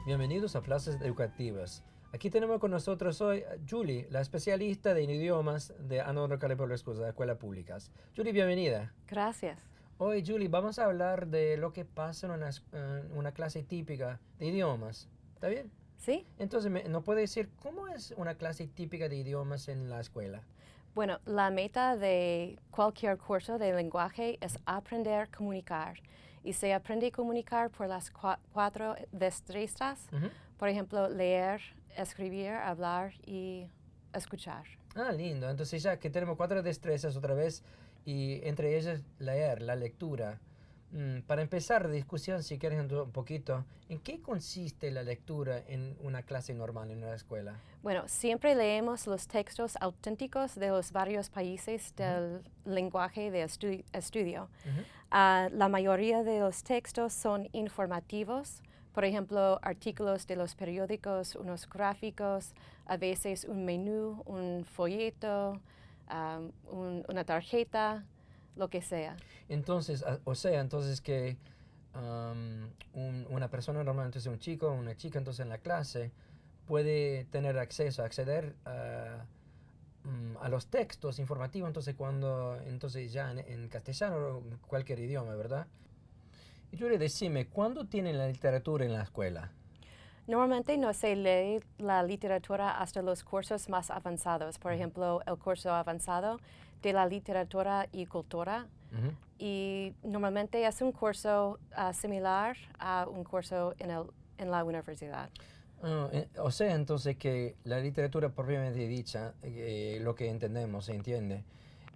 Bienvenidos a Clases Educativas. Aquí tenemos con nosotros hoy a Julie, la especialista en idiomas de Andover Public Schools, de escuelas públicas. Julie, bienvenida. Gracias. Hoy, Julie, vamos a hablar de lo que pasa en una clase típica de idiomas. ¿Está bien? ¿Sí? Entonces, ¿nos puede decir cómo es una clase típica de idiomas en la escuela? Bueno, la meta de cualquier curso de lenguaje es aprender a comunicar. Y se aprende a comunicar por las cuatro destrezas. Ujú. Por ejemplo, leer, escribir, hablar y escuchar. Ah, lindo. Entonces ya que tenemos cuatro destrezas otra vez y entre ellas leer, la lectura. Para empezar la discusión, si quieres un poquito, ¿en qué consiste la lectura en una clase normal en una escuela? Bueno, siempre leemos los textos auténticos de los varios países del lenguaje de estudio. Ujú. La mayoría de los textos son informativos, por ejemplo, artículos de los periódicos, unos gráficos, a veces un menú, un folleto, una tarjeta, lo que sea. Entonces, o sea, entonces que una persona normalmente es un chico o una chica, entonces en la clase puede tener acceso, acceder a los textos informativos, entonces ya en castellano o en cualquier idioma, ¿verdad? Y Julia, decime, ¿cuándo tienen la literatura en la escuela? Normalmente no se lee la literatura hasta los cursos más avanzados, por Ujú. ejemplo, el curso avanzado de la literatura y cultura. Ujú. Y normalmente es un curso similar a un curso en la universidad. O sea, entonces que la literatura propiamente dicha, lo que entendemos, se entiende,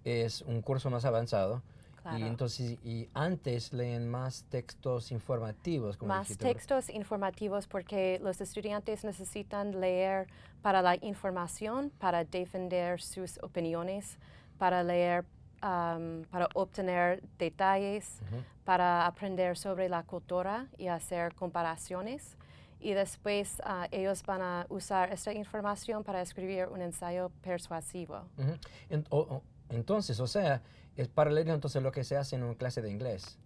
es un curso más avanzado y Claro. entonces y antes leen más textos informativos, como Más dijiste, ¿verdad? textos informativos porque los estudiantes necesitan leer para la información, para defender sus opiniones, para leer, para obtener detalles, Ujú. para aprender sobre la cultura y hacer comparaciones. Y después ellos van a usar esta información para escribir un ensayo persuasivo. Ujú. Entonces, o sea, es paralelo entonces lo que se hace en una clase de inglés.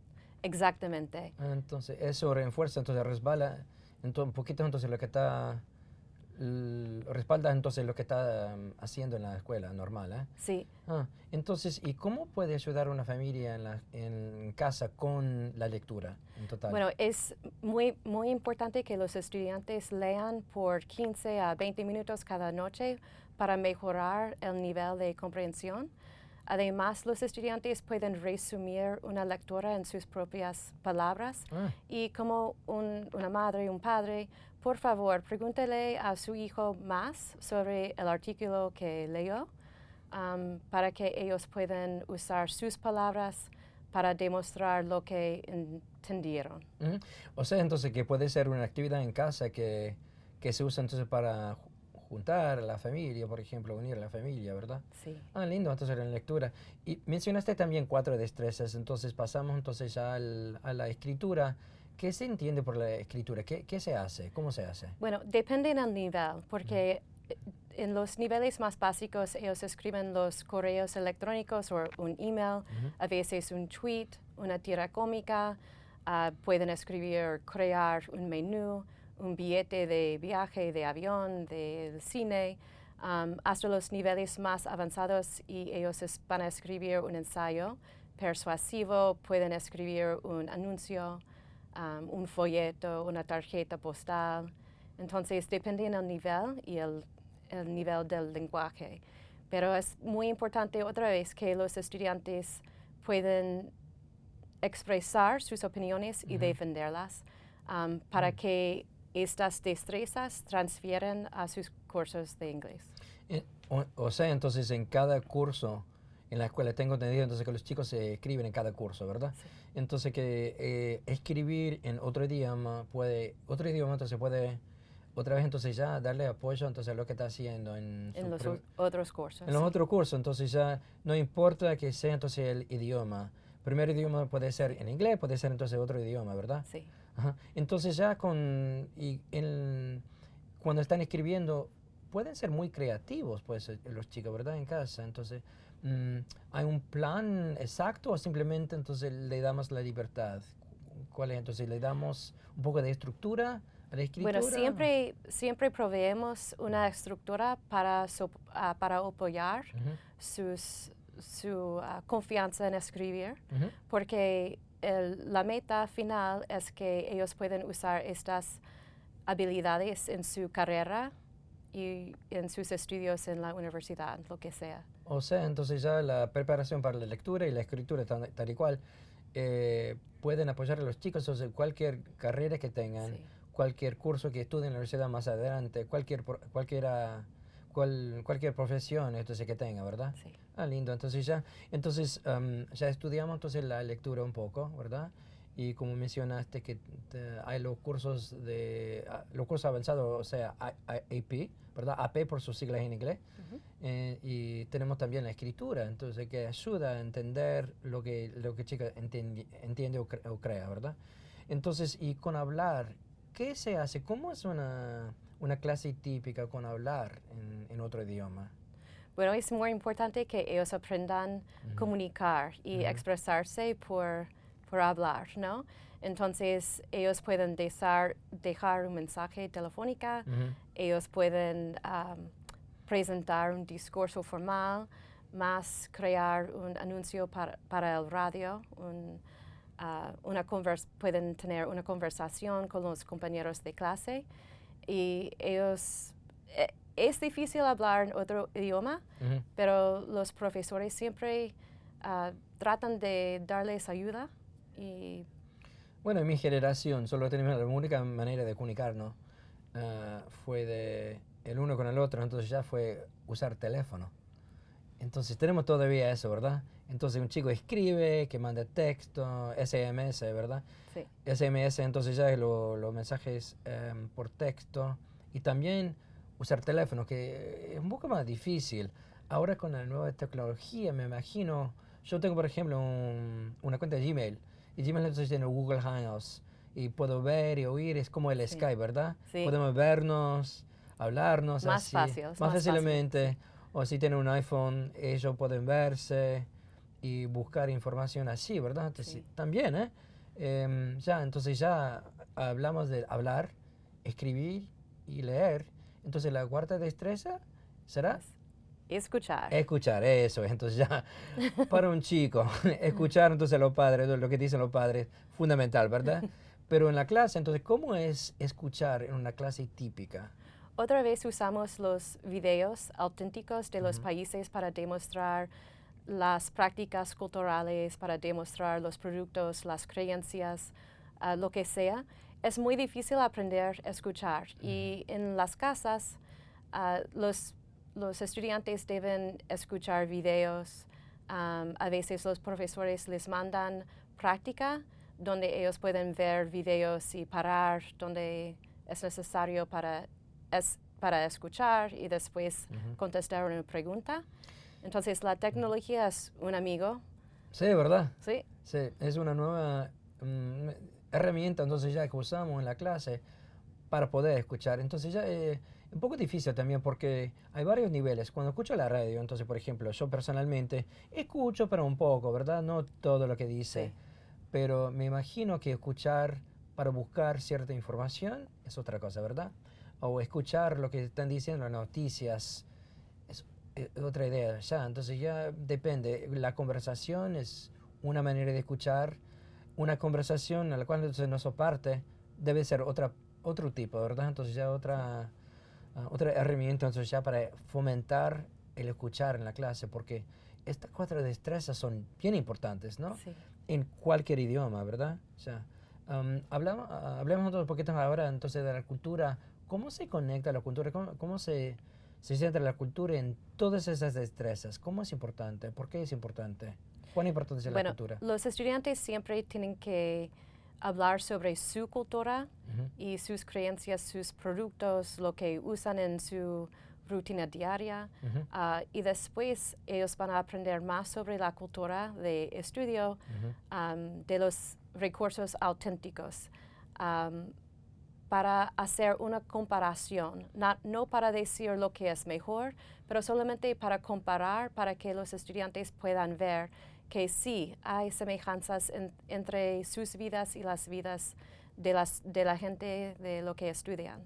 Exactamente. Entonces, eso refuerza, entonces resbala un poquito entonces lo que está, respalda entonces lo que está haciendo en la escuela normal, ¿eh? Sí. Entonces, ¿y cómo puede ayudar una familia en casa con la lectura en total? Bueno, es muy importante que los estudiantes lean por 15 a 20 minutos cada noche para mejorar el nivel de comprensión. Además, los estudiantes pueden resumir una lectura en sus propias palabras Ah, y como una madre, un padre, por favor, pregúntele a su hijo más sobre el artículo que leyó para que ellos puedan usar sus palabras para demostrar lo que entendieron. ujú. O sea, entonces que puede ser una actividad en casa que se usa entonces para juntar a la familia, por ejemplo, unir a la familia, ¿verdad? Sí. Ah, lindo, entonces la lectura. Y mencionaste también cuatro destrezas, entonces pasamos entonces ya a la escritura. ¿Qué se entiende por la escritura? ¿Qué se hace? ¿Cómo se hace? Bueno, depende del nivel, porque en los niveles más básicos ellos escriben los correos electrónicos o un email, Ujú. a veces un tweet, una tira cómica, pueden escribir, crear un menú, un billete de viaje, de avión, del cine, hasta los niveles más avanzados y ellos van a escribir un ensayo persuasivo, pueden escribir un anuncio, un folleto, una tarjeta postal. Entonces, depende del nivel y el nivel del lenguaje. Pero es muy importante otra vez que los estudiantes pueden expresar sus opiniones y Ujú. defenderlas para Mm. que estas destrezas transfieren a sus cursos de inglés. O sea, entonces en cada curso en la escuela tengo entendido entonces que los chicos se escriben en cada curso, ¿verdad? Sí. Entonces que escribir en otro idioma entonces puede otra vez entonces ya darle apoyo entonces a lo que está haciendo En los otros cursos, en los sí. otros cursos, entonces ya no importa que sea entonces el idioma. Primer idioma puede ser en inglés, puede ser entonces otro idioma, ¿verdad? Sí. Ajá. Entonces ya cuando están escribiendo pueden ser muy creativos pues los chicos, ¿verdad? En casa. Entonces, mm, ¿hay un plan exacto o simplemente entonces le damos la libertad? ¿Cuál es? Entonces le damos un poco de estructura La escritura. Bueno, siempre proveemos una estructura para apoyar Ujú, su confianza en escribir, ujú. porque la meta final es que ellos pueden usar estas habilidades en su carrera y en sus estudios en la universidad, lo que sea. O sea, entonces ya la preparación para la lectura y la escritura tal y cual pueden apoyar a los chicos en cualquier carrera que tengan, Sí, cualquier curso que estudien en la universidad más adelante, cualquier profesión entonces que tenga, ¿verdad? sí. Ah, lindo. Entonces ya estudiamos entonces la lectura un poco, ¿verdad? Y como mencionaste que hay los cursos avanzados, o sea, AP, ¿verdad? AP por sus siglas en inglés. Ujú. Y tenemos también la escritura, entonces que ayuda a entender lo que chica entiende o crea, ¿verdad? Entonces, y con hablar, ¿qué se hace? ¿Cómo es una clase típica con hablar en otro idioma? Bueno, es muy importante que ellos aprendan a Ujú, comunicar y ujú, expresarse por hablar, ¿no? Entonces, ellos pueden dejar un mensaje telefónico, ujú, ellos pueden presentar un discurso formal, más crear un anuncio para el radio, pueden tener una conversación con los compañeros de clase y es difícil hablar en otro idioma, ujú. pero los profesores siempre tratan de darles ayuda y Bueno, en mi generación solo teníamos la única manera de comunicarnos fue de el uno con el otro, entonces ya fue usar teléfono. Entonces tenemos todavía eso, ¿verdad? Entonces un chico escribe, que manda texto, SMS, ¿verdad? sí, SMS, entonces ya los mensajes por texto y también usar teléfono, que es un poco más difícil. Ahora con la nueva tecnología, me imagino, yo tengo por ejemplo una cuenta de Gmail y Gmail entonces tiene Google Hangouts y puedo ver y oír, es como el sí, Skype, ¿verdad? sí, Podemos vernos, hablarnos más así, fácil, es más más fácil, fácilmente. sí. O si tienen un iPhone, ellos pueden verse y buscar información así, ¿verdad? Entonces, Sí. también, ¿eh? Entonces ya hablamos de hablar, escribir y leer. Entonces la cuarta destreza será Es escuchar. escuchar, eso. Entonces ya para un chico, escuchar entonces a los padres, lo que dicen los padres, fundamental, ¿verdad? Pero en la clase, entonces, ¿cómo es escuchar en una clase típica? Otra vez usamos los videos auténticos de los Ujú, países para demostrar las prácticas culturales, para demostrar los productos, las creencias, lo que sea. Es muy difícil aprender a escuchar ujú, y en las casas los estudiantes deben escuchar videos. A veces los profesores les mandan práctica donde ellos pueden ver videos y parar donde es necesario para escuchar y después ujú. contestar una pregunta. Entonces la tecnología es un amigo, Sí, ¿verdad? ¿sí? Sí, es una nueva mm, herramienta entonces ya que usamos en la clase para poder escuchar. Entonces ya es un poco difícil también porque hay varios niveles. Cuando escucho la radio, entonces por ejemplo, yo personalmente escucho pero un poco, ¿verdad? No todo lo que dice, Sí, pero me imagino que escuchar para buscar cierta información es otra cosa, ¿verdad? O escuchar lo que están diciendo las noticias es otra idea, ya. Entonces ya depende. La conversación es una manera de escuchar. Una conversación a la cual entonces no parte debe ser otro tipo, ¿verdad? Entonces ya sí, otra herramienta entonces ya para fomentar el escuchar en la clase, porque estas cuatro destrezas son bien importantes, ¿no? sí. En cualquier idioma, ¿verdad? O sea, hablemos un poquito ahora entonces de la cultura. ¿Cómo se conecta la cultura? ¿Cómo se centra la cultura en todas esas destrezas? ¿Cómo es importante? ¿Por qué es importante? ¿Cuán importante es la Bueno, cultura? los estudiantes siempre tienen que hablar sobre su cultura Ujú, y sus creencias, sus productos, lo que usan en su rutina diaria. ujú, Y después ellos van a aprender más sobre la cultura de estudio, ujú, de los recursos auténticos, am, para hacer una comparación, no para decir lo que es mejor, pero solamente para comparar, para que los estudiantes puedan ver que sí hay semejanzas entre sus vidas y las vidas de la gente de lo que estudian.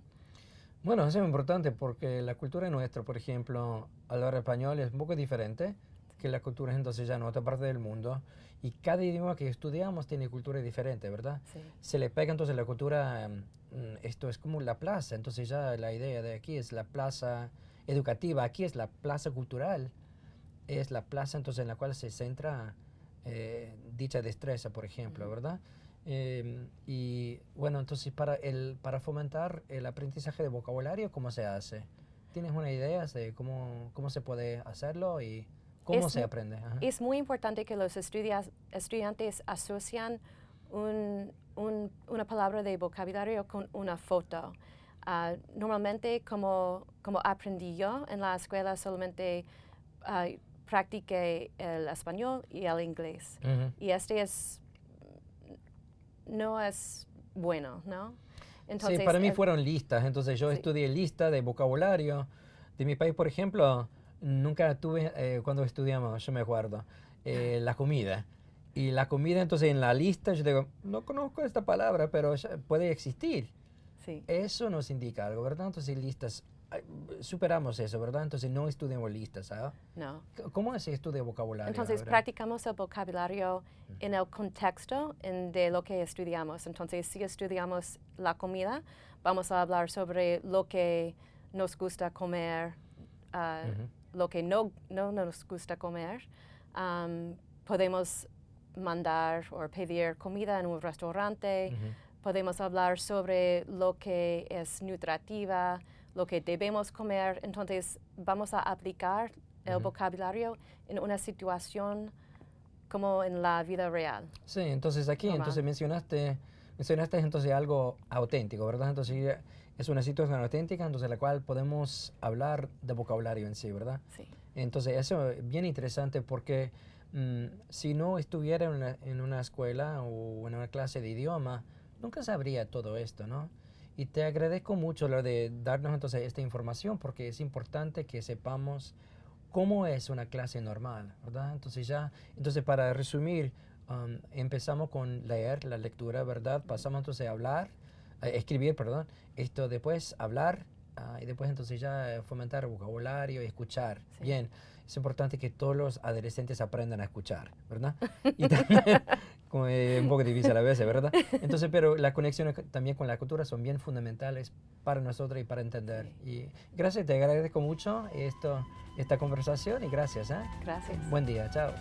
Bueno, eso es importante porque la cultura nuestra, por ejemplo, hablar español es un poco diferente que la cultura entonces ya en otra parte del mundo. Y cada idioma que estudiamos tiene cultura diferente, ¿verdad? Sí. Se le pega entonces la cultura, esto es como la plaza, entonces ya la idea de aquí es la plaza educativa, aquí es la plaza cultural, es la plaza entonces en la cual se centra dicha destreza, por ejemplo, ¿verdad? Y bueno, entonces para fomentar el aprendizaje de vocabulario, ¿cómo se hace? ¿Tienes una idea de cómo se puede hacerlo y cómo se aprende? Ajá. Es muy importante que los estudiantes asocian una palabra de vocabulario con una foto. Normalmente, como aprendí yo en la escuela, solamente practiqué el español y el inglés. Y no es bueno, ¿no? Entonces, sí, para mí fueron listas. Entonces yo estudié lista de vocabulario. De mi país, por ejemplo, nunca tuve, cuando estudiamos, yo me acuerdo, la comida. Y la comida, entonces en la lista yo digo, no conozco esta palabra, pero puede existir. Sí. Eso nos indica algo, ¿verdad? Entonces listas, superamos eso, ¿verdad? Entonces no estudiamos listas, ¿sabes? No. ¿Cómo es estudio vocabulario? Entonces practicamos el vocabulario en el contexto de lo que estudiamos. Entonces si estudiamos la comida, vamos a hablar sobre lo que nos gusta comer, lo que no nos gusta comer. Podemos mandar o pedir comida en un restaurante. Podemos hablar sobre lo que es nutritiva, lo que debemos comer. Entonces vamos a aplicar el vocabulario en una situación como en la vida real. Sí, entonces aquí entonces mencionaste entonces algo auténtico, ¿verdad? Entonces es una situación auténtica, entonces la cual podemos hablar de vocabulario en sí, ¿verdad? Sí. Entonces eso es bien interesante porque si no estuviera en una escuela o en una clase de idioma, nunca sabría todo esto, ¿no? Y te agradezco mucho lo de darnos entonces esta información porque es importante que sepamos cómo es una clase normal, ¿verdad? Entonces para resumir, empezamos con leer, la lectura, ¿verdad? Pasamos entonces a hablar, escribir, perdón, esto después hablar y después entonces ya fomentar vocabulario y escuchar. Sí. Bien, es importante que todos los adolescentes aprendan a escuchar, ¿verdad? Y también, como un poco difícil a veces, ¿verdad? Entonces, pero las conexiones también con la cultura son bien fundamentales para nosotros y para entender. Sí. Y gracias, te agradezco mucho esta conversación y gracias. Gracias. Buen día, chao.